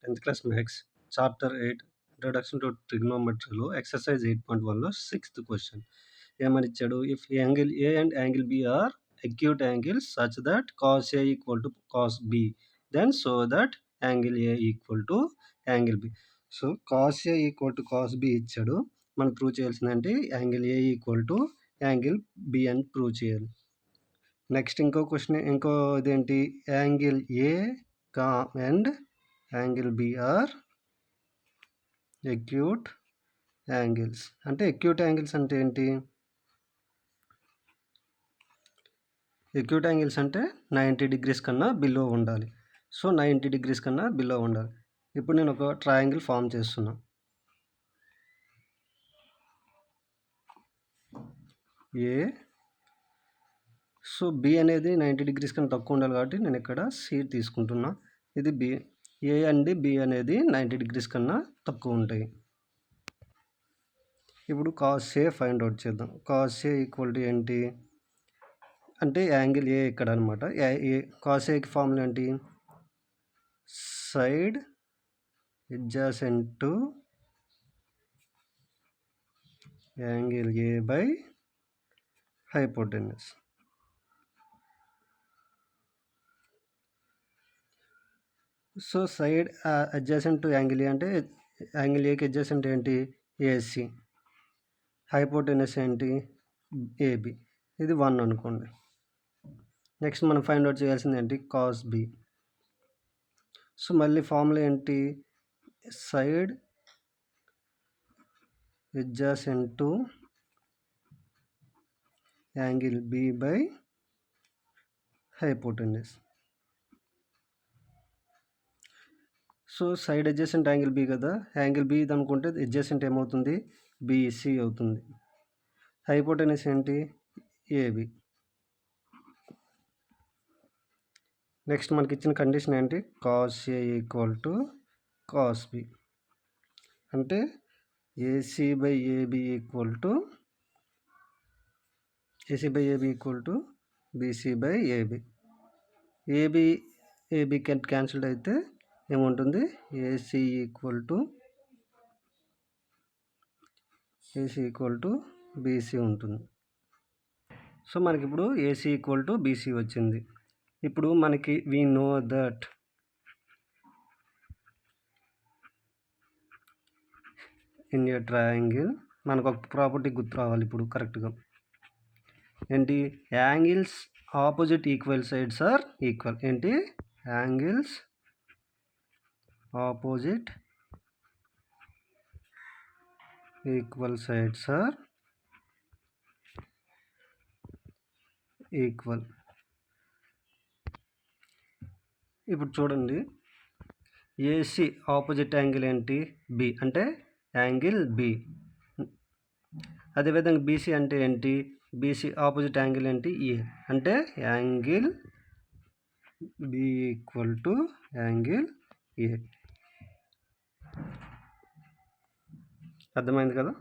10th class maths chapter 8 introduction to ట్రిగ్నోమెట్రీలో exercise 8.1లో 6th question ఏమనిచ్చాడు? If angle A and angle B are acute angles such that cos A equal to cos B, then show that angle A equal to angle B. So cos A equal to cos B ఇచ్చాడు. మనం prove చేయాల్సిందంటే angle A equal to angle B అని prove చేయాలి. Next ఇంకో question, ఇంకో ఇదేంటి, angle A and angle B are acute angles. అంటే acute angles అంటే ఏంటి? ఎక్యూట్ యాంగిల్స్ అంటే 90 డిగ్రీస్ కన్నా బిలో ఉండాలి. సో 90 డిగ్రీస్ కన్నా బిలో ఉండాలి. ఇప్పుడు నేను ఒక ట్రయాంగిల్ ఫామ్ చేస్తున్నా. ఏ, సో బి అనేది 90 డిగ్రీస్ కన్నా తక్కువ ఉండాలి కాబట్టి నేను ఇక్కడ సి తీసుకుంటున్నా. ఇది బి. ఏ అండ్ బి అనేది 90 డిగ్రీస్ కన్నా తక్కువ ఉంటాయి. ఇప్పుడు కాస్ ఏ ఫైండ్ అవుట్ చేద్దాం. కాస్ ఏ ఈక్వల్ టు ఏంటి అంటే యాంగిల్ ఏ ఇక్కడ అనమాట. కాస్ ఏకి ఫార్ములా ఏంటి? Side adjacent to angle A by hypotenuse. So side adjacent to angle A అంటే యాంగిల్ ఏకి అడ్జసెంట్ ఏంటి? ఏసీ. హైపోటెన్యూస్ ఏంటి? ఏబి. ఇది 1 అనుకోండి. నెక్స్ట్ మనం ఫైండ్ అవుట్ చేయాల్సింది ఏంటి? Cos B. సో మళ్ళీ ఫార్ములా ఏంటి? Side adjacent to angle B by hypotenuse. So side adjacent angle B కదా, యాంగిల్ బి అనుకుంటే అడ్జసెంట్ ఏమవుతుంది? బీసీ అవుతుంది. హైపోటెన్యూస్ ఏంటి? ఏబి. నెక్స్ట్ మనకి ఇచ్చిన కండిషన్ ఏంటి? Cos A equal to cos B. అంటే AC by AB equal to BC by AB. AB cancelled అయితే ఏముంటుంది? ఏసీ ఈక్వల్ టు బీసీ ఉంటుంది. సో మనకి ఇప్పుడు ఏసీ ఈక్వల్ టు బీసీ వచ్చింది. ఇప్పుడు మనకి we know that in a triangle, మనకు ఒక ప్రాపర్టీ గుర్తు రావాలి ఇప్పుడు కరెక్ట్గా. ఏంటి? Angles opposite equal sides are equal. ఏంటి? Angles opposite equal sides are equal. ఇప్పుడు చూడండి, ఏసీ ఆపోజిట్ యాంగిల్ ఏంటి? బి, అంటే యాంగిల్ బి. అదేవిధంగా బీసీ అంటే ఏంటి? బీసీ ఆపోజిట్ యాంగిల్ ఏంటి? ఏ, అంటే angle B equal to angle A. అర్థమైంది కదా?